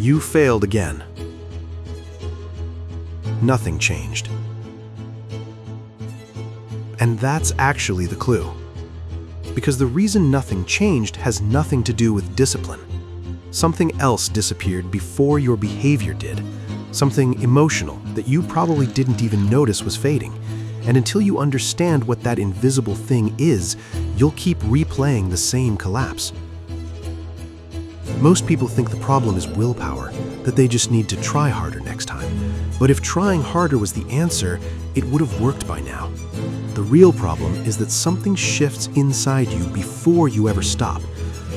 You failed again. Nothing changed. And that's actually the clue. Because the reason nothing changed has nothing to do with discipline. Something else disappeared before your behavior did. Something emotional that you probably didn't even notice was fading. And until you understand what that invisible thing is, you'll keep replaying the same collapse. Most people think the problem is willpower, that they just need to try harder next time. But if trying harder was the answer, it would have worked by now. The real problem is that something shifts inside you before you ever stop.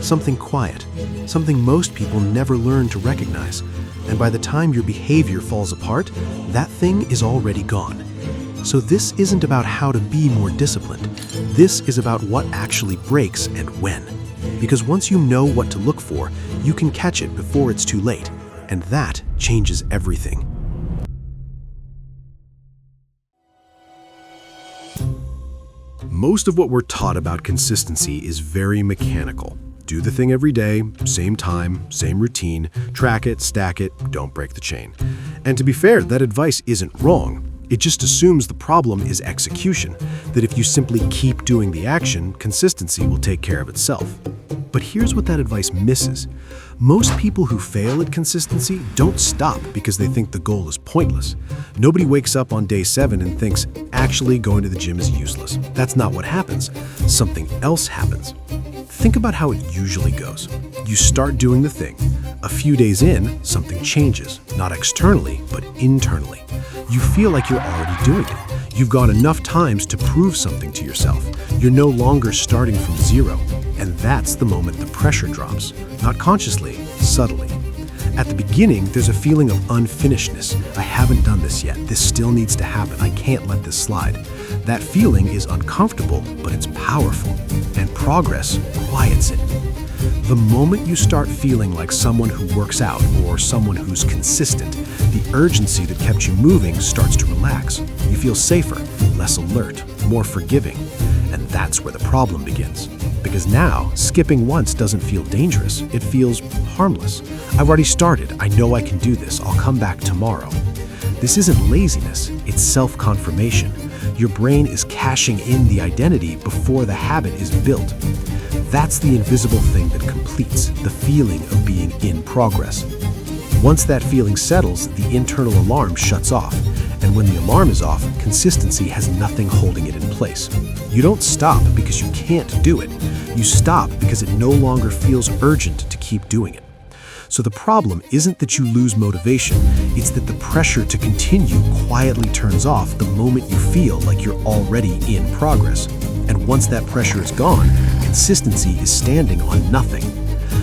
Something quiet, something most people never learn to recognize. And by the time your behavior falls apart, that thing is already gone. So this isn't about how to be more disciplined. This is about what actually breaks and when. Because once you know what to look for, you can catch it before it's too late. And that changes everything. Most of what we're taught about consistency is very mechanical. Do the thing every day, same time, same routine, track it, stack it, don't break the chain. And to be fair, that advice isn't wrong. It just assumes the problem is execution, that if you simply keep doing the action, consistency will take care of itself. But here's what that advice misses. Most people who fail at consistency don't stop because they think the goal is pointless. Nobody wakes up on day 7 and thinks, actually going to the gym is useless. That's not what happens. Something else happens. Think about how it usually goes. You start doing the thing. A few days in, something changes, not externally, but internally. You feel like you're already doing it. You've gone enough times to prove something to yourself. You're no longer starting from zero. And that's the moment the pressure drops. Not consciously, subtly. At the beginning, there's a feeling of unfinishedness. I haven't done this yet. This still needs to happen. I can't let this slide. That feeling is uncomfortable, but it's powerful. And progress quiets it. The moment you start feeling like someone who works out or someone who's consistent, the urgency that kept you moving starts to relax. You feel safer, less alert, more forgiving. And that's where the problem begins. Because now, skipping once doesn't feel dangerous, it feels harmless. I've already started, I know I can do this, I'll come back tomorrow. This isn't laziness, it's self-confirmation. Your brain is cashing in the identity before the habit is built. That's the invisible thing that completes the feeling of being in progress. Once that feeling settles, the internal alarm shuts off. And when the alarm is off, consistency has nothing holding it in place. You don't stop because you can't do it. You stop because it no longer feels urgent to keep doing it. So the problem isn't that you lose motivation, it's that the pressure to continue quietly turns off the moment you feel like you're already in progress. And once that pressure is gone, consistency is standing on nothing.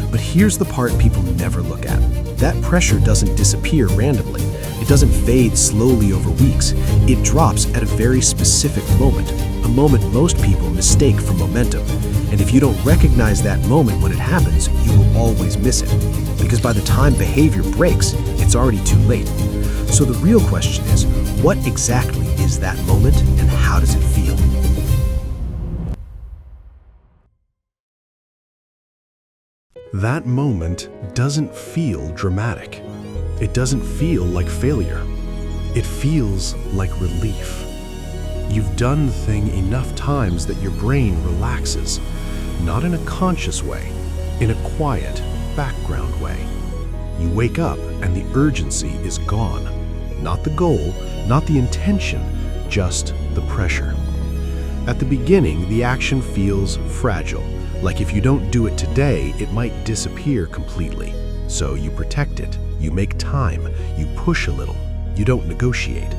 But here's the part people never look at. That pressure doesn't disappear randomly. It doesn't fade slowly over weeks. It drops at a very specific moment, a moment most people mistake for momentum. And if you don't recognize that moment when it happens, you will always miss it. Because by the time behavior breaks, it's already too late. So the real question is, what exactly is that moment and how does it feel? That moment doesn't feel dramatic. It doesn't feel like failure. It feels like relief. You've done the thing enough times that your brain relaxes, not in a conscious way, in a quiet, background way. You wake up and the urgency is gone. Not the goal, not the intention, just the pressure. At the beginning, the action feels fragile. Like if you don't do it today, it might disappear completely. So you protect it, you make time, you push a little, you don't negotiate.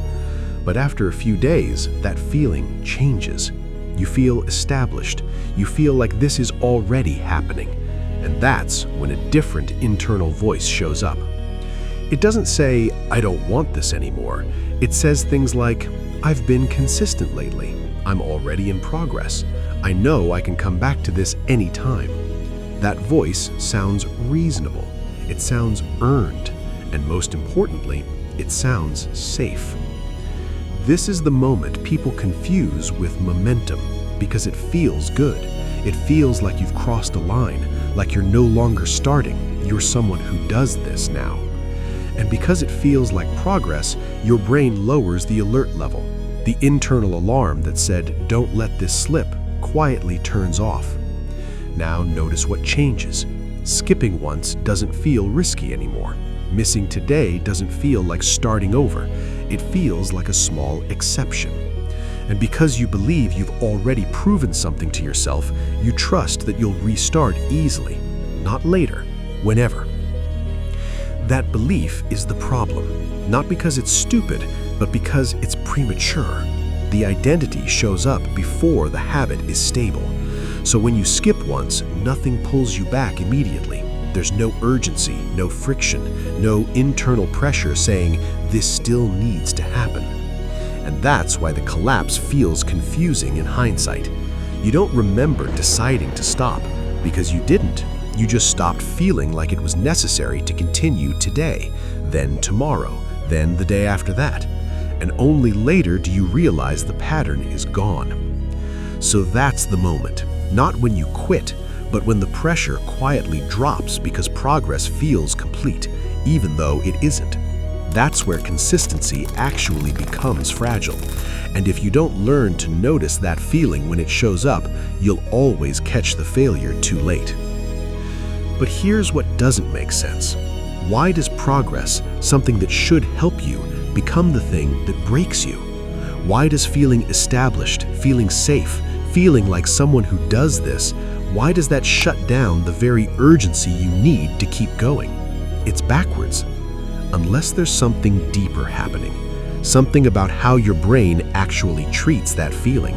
But after a few days, that feeling changes. You feel established, you feel like this is already happening. And that's when a different internal voice shows up. It doesn't say, I don't want this anymore. It says things like, I've been consistent lately. I'm already in progress. I know I can come back to this anytime. That voice sounds reasonable. It sounds earned. And most importantly, it sounds safe. This is the moment people confuse with momentum because it feels good. It feels like you've crossed a line, like you're no longer starting. You're someone who does this now. And because it feels like progress, your brain lowers the alert level. The internal alarm that said, "Don't let this slip," quietly turns off. Now notice what changes. Skipping once doesn't feel risky anymore. Missing today doesn't feel like starting over. It feels like a small exception. And because you believe you've already proven something to yourself, you trust that you'll restart easily, not later, whenever. That belief is the problem, not because it's stupid, but because it's premature. The identity shows up before the habit is stable. So when you skip once, nothing pulls you back immediately. There's no urgency, no friction, no internal pressure saying this still needs to happen. And that's why the collapse feels confusing in hindsight. You don't remember deciding to stop because you didn't. You just stopped feeling like it was necessary to continue today, then tomorrow, then the day after that. And only later do you realize the pattern is gone. So that's the moment, not when you quit, but when the pressure quietly drops because progress feels complete, even though it isn't. That's where consistency actually becomes fragile. And if you don't learn to notice that feeling when it shows up, you'll always catch the failure too late. But here's what doesn't make sense. Why does progress, something that should help you, become the thing that breaks you? Why does feeling established, feeling safe, feeling like someone who does this, why does that shut down the very urgency you need to keep going? It's backwards. Unless there's something deeper happening, something about how your brain actually treats that feeling.